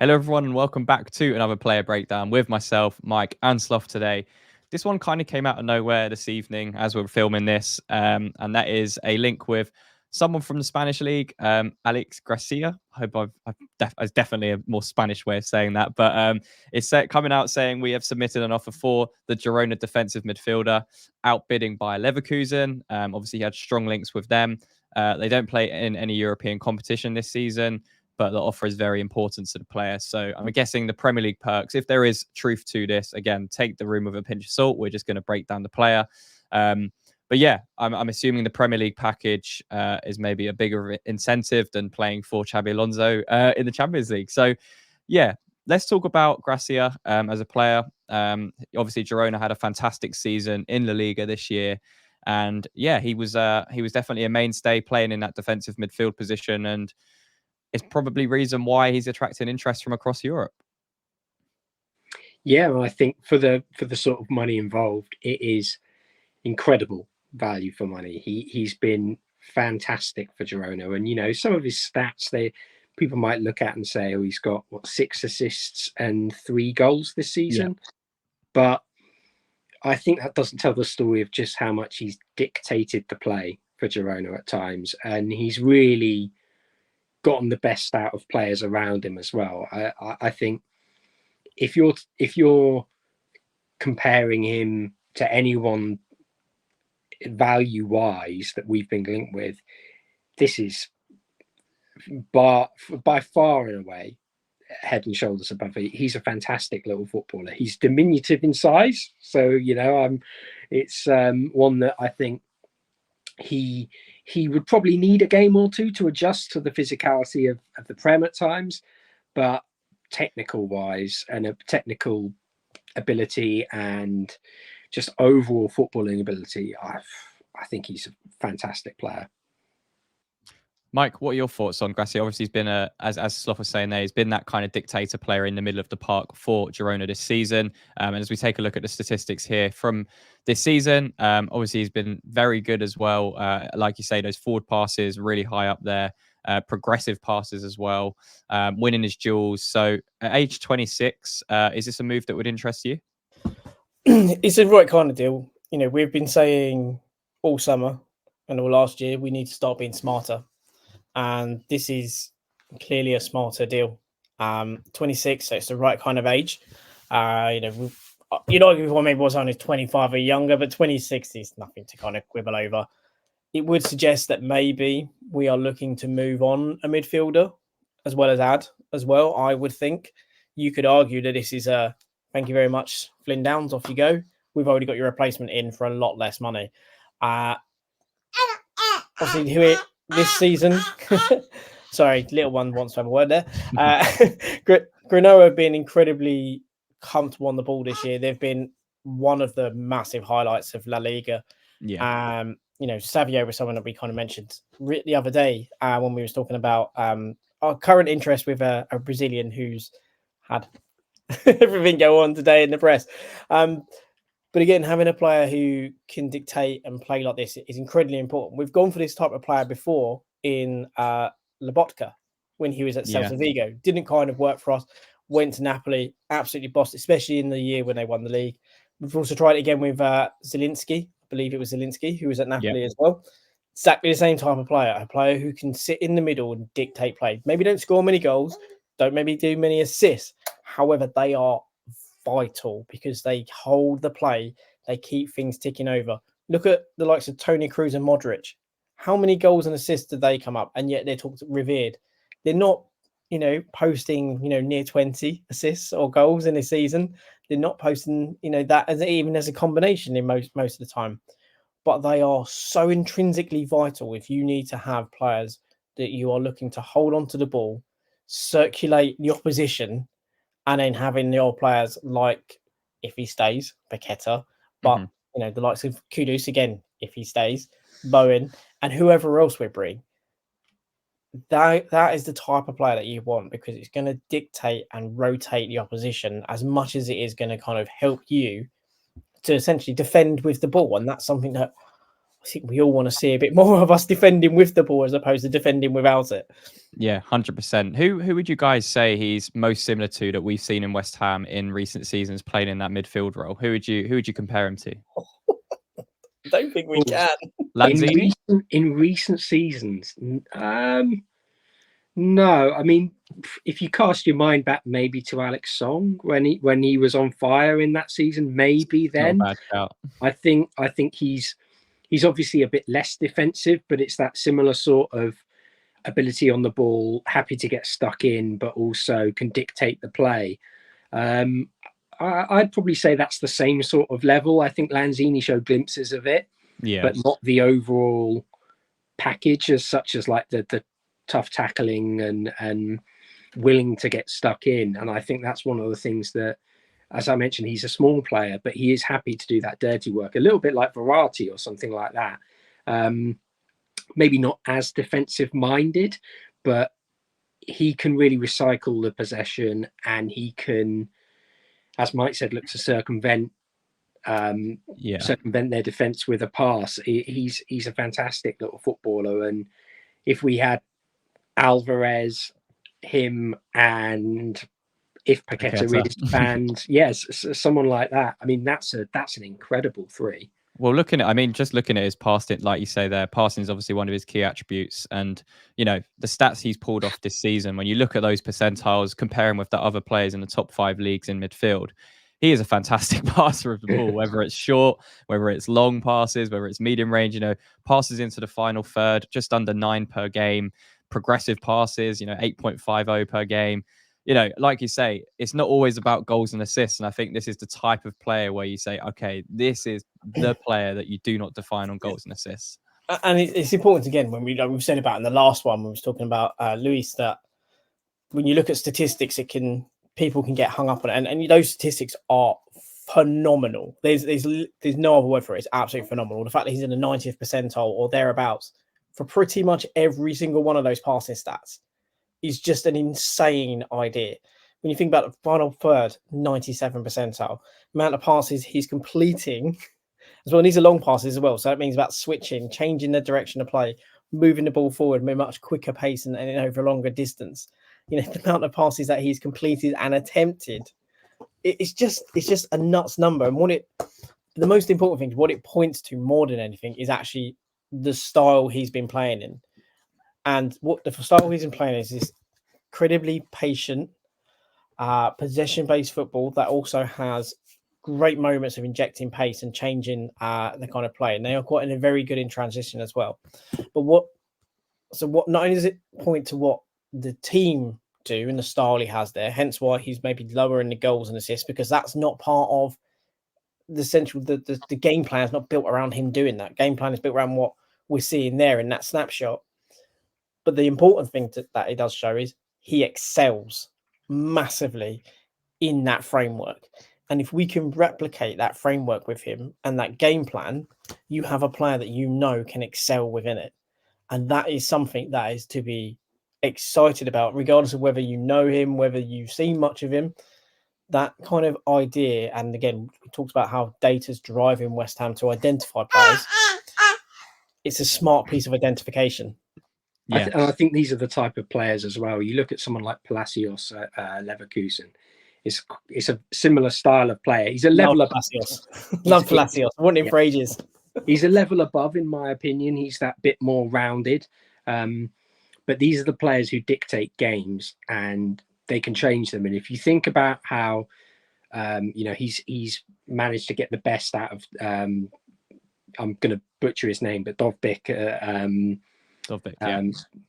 Hello, everyone, and welcome back to another player breakdown with myself, Mike, and Sloth today. This one kind of came out of nowhere this evening as we're filming this, and that is a link with someone from the Spanish league, Aleix Garcia. I hope it's definitely a more Spanish way of saying that, but it's coming out saying we have submitted an offer for the Girona defensive midfielder, outbidding by Leverkusen. Obviously, he had strong links with them. They don't play in any European competition this season, but the offer is very important to the player. So I'm guessing the Premier League perks, if there is truth to this, again, take the room with a pinch of salt. We're just going to break down the player. But yeah, I'm assuming the Premier League package is maybe a bigger incentive than playing for Xabi Alonso in the Champions League. So yeah, let's talk about Gracia as a player. Obviously, Girona had a fantastic season in La Liga this year. And yeah, he was definitely a mainstay playing in that defensive midfield position, and it's probably reason why he's attracting interest from across Europe. Yeah, I think for the sort of money involved, it is incredible value for money. He's been fantastic for Girona, and some of his stats people might look at and say, oh, he's got 6 assists and 3 goals this season, but I think that doesn't tell the story of just how much he's dictated the play for Girona at times, and he's really gotten the best out of players around him as well. I think if you're comparing him to anyone value wise that we've been linked with, this is by far and away head and shoulders above it. He's a fantastic little footballer. He's diminutive in size, so it's one that I think he would probably need a game or two to adjust to the physicality of the Prem at times, but technical wise and a technical ability and just overall footballing ability, I think he's a fantastic player. Mike, what are your thoughts on Garcia? Obviously, he's been as Sloth was saying there, he's been that kind of dictator player in the middle of the park for Girona this season. And as we take a look at the statistics here from this season, obviously he's been very good as well. Like you say, those forward passes really high up there, progressive passes as well, winning his duels. So at age 26, is this a move that would interest you? It's the right kind of deal. We've been saying all summer and all last year we need to start being smarter. And this is clearly a smarter deal. 26, so it's the right kind of age. You'd argue before maybe was only 25 or younger, but 26 is nothing to kind of quibble over. It would suggest that maybe we are looking to move on a midfielder as well as add as well. I would think you could argue that this is a thank you very much, Flynn Downs, off you go. We've already got your replacement in for a lot less money. Obviously, this season, sorry, little one wants to have a word there. Granoa have been incredibly comfortable on the ball this year. They've been one of the massive highlights of La Liga. Yeah. Savio was someone that we kind of mentioned the other day when we was talking about our current interest with a Brazilian who's had everything go on today in the press. But again, having a player who can dictate and play like this is incredibly important. We've gone for this type of player before in Lobotka when he was at Celta Vigo. Didn't kind of work for us. Went to Napoli, absolutely bossed, especially in the year when they won the league. We've also tried it again with Zielinski. I believe it was Zielinski who was at Napoli as well. Exactly the same type of player. A player who can sit in the middle and dictate play. Maybe don't score many goals. Don't maybe do many assists. However, they are vital because they hold the play. They keep things ticking over. Look at the likes of Toni Kroos and Modric. How many goals and assists did they come up? And yet they're talked revered. They're not, posting, near 20 assists or goals in a season. They're not posting, that even as a combination in most of the time. But they are so intrinsically vital if you need to have players that you are looking to hold on to the ball, circulate the opposition, and then having the old players like, if he stays, Paqueta, but the likes of Kudus again, if he stays, Bowen, and whoever else we bring. That is the type of player that you want because it's going to dictate and rotate the opposition as much as it is going to kind of help you to essentially defend with the ball. And that's something that I think we all want to see a bit more of us defending with the ball as opposed to defending without it. Yeah, 100%. Who would you guys say he's most similar to that we've seen in West Ham in recent seasons playing in that midfield role? Who would you compare him to? I don't think we can. Lanzini? In recent seasons, no. I mean, if you cast your mind back maybe to Alex Song when he was on fire in that season, maybe then. Not a bad shout. I think he's obviously a bit less defensive, but it's that similar sort of ability on the ball, happy to get stuck in, but also can dictate the play. I'd probably say that's the same sort of level. I think Lanzini showed glimpses of it, but not the overall package as such as like the tough tackling and willing to get stuck in. And I think that's one of the things that, as I mentioned, he's a small player, but he is happy to do that dirty work, a little bit like Verratti or something like that. Maybe not as defensive minded, but he can really recycle the possession, and he can, as Mike said, look to circumvent their defense with a pass. He's a fantastic little footballer, and if we had Alvarez, him, and if Paqueta is banned, yes, someone like that. I mean, that's an incredible three. Well, just looking at his passing, like you say there, passing is obviously one of his key attributes. And, you know, the stats he's pulled off this season, when you look at those percentiles, compare him with the other players in the top 5 leagues in midfield, he is a fantastic passer of the ball, whether it's short, whether it's long passes, whether it's medium range, you know, passes into the final third, just under 9 per game, progressive passes, you know, 8.50 per game. You know, like you say, it's not always about goals and assists. And I think this is the type of player where you say, okay, this is the player that you do not define on goals and assists. And it's important, again, when we've said about in the last one, when we was talking about Luis, that when you look at statistics, people can get hung up on it. And those statistics are phenomenal. There's no other word for it. It's absolutely phenomenal. The fact that he's in the 90th percentile or thereabouts for pretty much every single one of those passing stats is just an insane idea. When you think about the final third, 97 percentile, amount of passes he's completing as well. And these are long passes as well. So that means about switching, changing the direction of play, moving the ball forward at a much quicker pace and over a longer distance. You know, the amount of passes that he's completed and attempted, it's just a nuts number. And the most important thing, what it points to more than anything, is actually the style he's been playing in. And what the style he's been playing is this incredibly patient, possession-based football that also has great moments of injecting pace and changing the kind of play. And they are quite very good in transition as well. But what not only does it point to what the team do and the style he has there, hence why he's maybe lower in the goals and assists, because that's not part of the central, the game plan is not built around him doing that. Game plan is built around what we're seeing there in that snapshot. But the important thing that it does show is he excels massively in that framework. And if we can replicate that framework with him and that game plan, you have a player that you know can excel within it. And that is something that is to be excited about, regardless of whether you know him, whether you've seen much of him. That kind of idea, and again, we talked about how data's driving West Ham to identify players. It's a smart piece of identification. Yeah. I think these are the type of players as well. You look at someone like Palacios at Leverkusen. It's a similar style of player. He's a level above. Love Palacios. I want him for ages. He's a level above, in my opinion. He's that bit more rounded. But these are the players who dictate games, and they can change them. And if you think about how, he's managed to get the best out of, I'm going to butcher his name, but Dovbyk,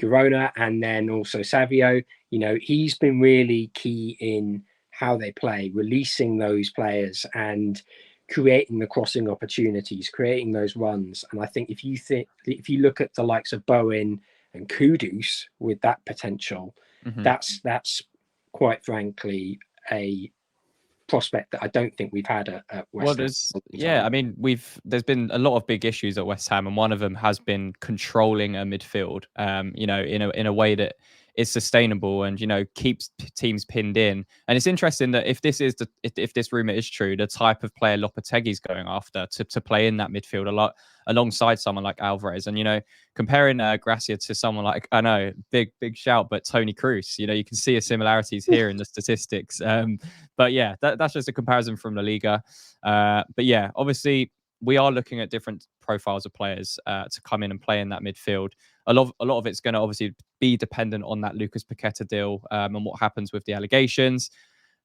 Girona, and then also Savio. You know, he's been really key in how they play, releasing those players and creating the crossing opportunities, creating those runs. And I think if you look at the likes of Bowen and Kudus with that potential, that's quite frankly a prospect that I don't think we've had at West Ham. I mean, there's been a lot of big issues at West Ham, and one of them has been controlling a midfield. In a way that is sustainable and, you know, keeps teams pinned in. And it's interesting that if this rumor is true, the type of player Lopetegui's going after to play in that midfield a lot alongside someone like Alvarez. And, you know, comparing Gracia to someone like, I know, big shout, but Tony Cruz, you know, you can see similarities here in the statistics. But yeah, that's just a comparison from La Liga. But yeah, obviously we are looking at different profiles of players to come in and play in that midfield. A lot of it's going to obviously be dependent on that Lucas Paqueta deal and what happens with the allegations.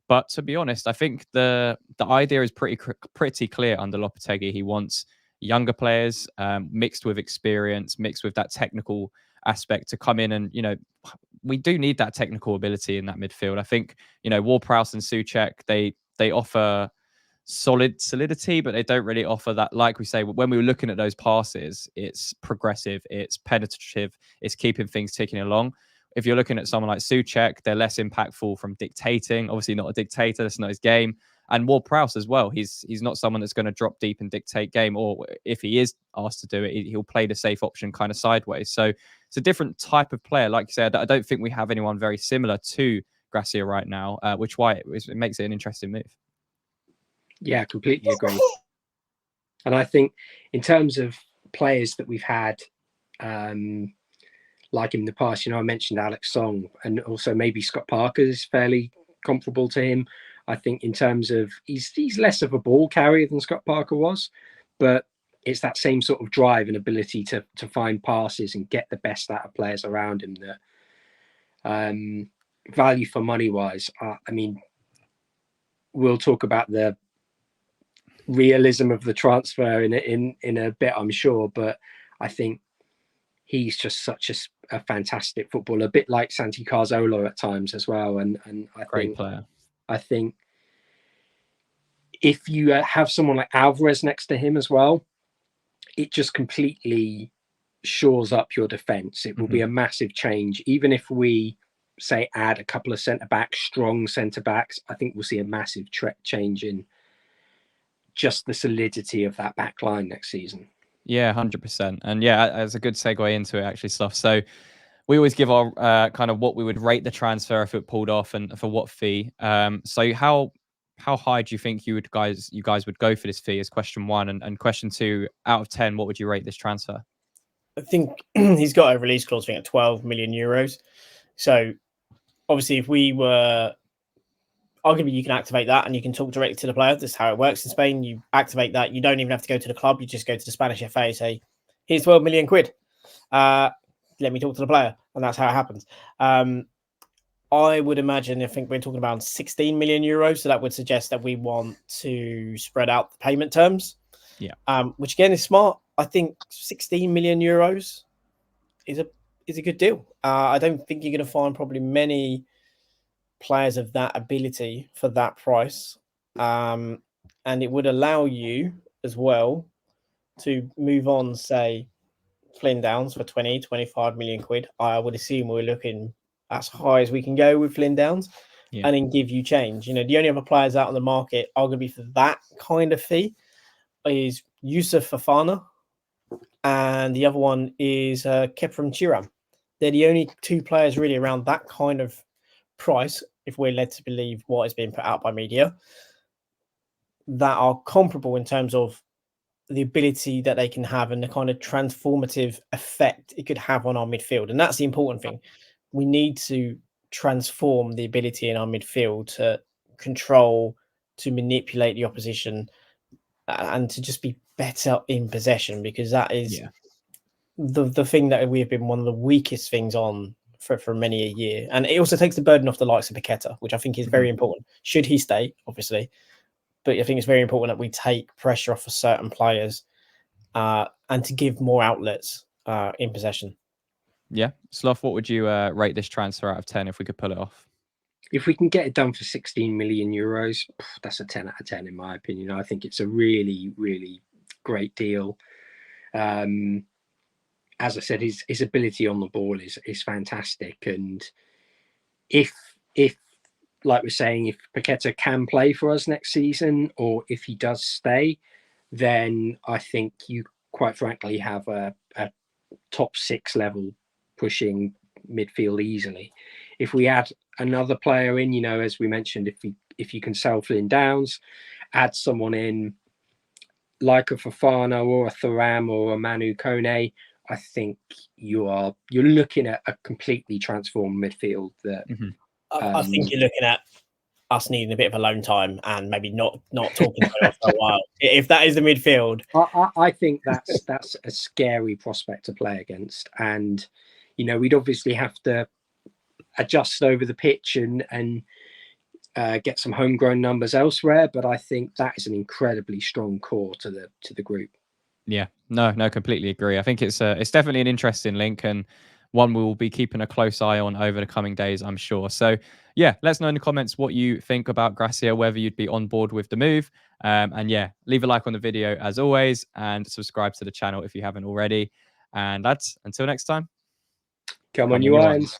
But to be honest, I think the idea is pretty clear under Lopetegui. He wants younger players mixed with experience, mixed with that technical aspect to come in. And, you know, we do need that technical ability in that midfield. I think, you know, Ward-Prowse and Souček, they offer solidity, but they don't really offer that. Like we say, when we were looking at those passes, it's progressive, it's penetrative, it's keeping things ticking along. If you're looking at someone like Souček, they're less impactful from dictating. Obviously not a dictator, that's not his game. And Ward-Prowse as well, he's not someone that's going to drop deep and dictate game, or if he is asked to do it, he'll play the safe option kind of sideways. So it's a different type of player. Like you said, I don't think we have anyone very similar to Gracia right now, which why it makes it an interesting move. Yeah, completely agree. And I think in terms of players that we've had, like in the past, you know, I mentioned Alex Song, and also maybe Scott Parker is fairly comparable to him. I think in terms of he's less of a ball carrier than Scott Parker was, but it's that same sort of drive and ability to find passes and get the best out of players around him. That value for money wise, I mean, we'll talk about the realism of the transfer in a bit, I'm sure, but I think he's just such a fantastic footballer, a bit like Santi Cazorla at times as well. And I Great player. I think if you have someone like Alvarez next to him as well, it just completely shores up your defense. It will be a massive change. Even if we say add a couple of centre-backs, strong centre-backs, I think we'll see a massive change in just the solidity of that back line next season. Yeah, 100%. And yeah, as a good segue into it, actually, Slough. So we always give our kind of what we would rate the transfer if it pulled off and for what fee. So how high do you think you guys would go for this fee is question one. And question two, out of 10, what would you rate this transfer? I think he's got a release clause, I think, at 12 million euros. So obviously, if we were, arguably, you can activate that and you can talk directly to the player. That's how it works in Spain. You activate that. You don't even have to go to the club. You just go to the Spanish FA, say, here's 12 million quid. Let me talk to the player. And that's how it happens. I would imagine, I think we're talking about 16 million euros. So that would suggest that we want to spread out the payment terms. Yeah. Which again is smart. I think 16 million euros is a good deal. I don't think you're going to find probably many players of that ability for that price. And it would allow you as well to move on, say, Flynn Downs for 20, 25 million quid. I would assume we're looking as high as we can go with Flynn Downs, and then give you change. You know, the only other players out on the market, arguably for that kind of fee, is Yusuf Fofana, and the other one is Kepram Thuram. They're the only two players really around that kind of price, if we're led to believe what is being put out by media, that are comparable in terms of the ability that they can have and the kind of transformative effect it could have on our midfield. And that's the important thing. We need to transform the ability in our midfield to control, to manipulate the opposition, and to just be better in possession, because that is the thing that we have been one of the weakest things on for many a year. And it also takes the burden off the likes of Paqueta, which I think is very important. Should he stay, obviously. But I think it's very important that we take pressure off of certain players and to give more outlets in possession. Yeah. Slough, what would you rate this transfer out of 10 if we could pull it off? If we can get it done for 16 million euros, that's a 10 out of 10 in my opinion. I think it's a really, really great deal. As I said, his ability on the ball is fantastic. And if like we're saying, if Paqueta can play for us next season, or if he does stay, then I think you quite frankly have a top 6 level pushing midfield easily. If we add another player in, as we mentioned, if you can sell Flynn Downs, add someone in like a Fofana or a Thuram or a Manu Kone, I think you're looking at a completely transformed midfield. That I think you're looking at us needing a bit of alone time and maybe not talking to anyone for a while. If that is the midfield, I think that's a scary prospect to play against, and we'd obviously have to adjust over the pitch and get some homegrown numbers elsewhere. But I think that is an incredibly strong core to the group. Yeah, no, completely agree. I think it's definitely an interesting link and one we will be keeping a close eye on over the coming days, I'm sure. So yeah, let us know in the comments what you think about Garcia, whether you'd be on board with the move. And yeah, leave a like on the video as always and subscribe to the channel if you haven't already. And lads, until next time. Come on, you Irons.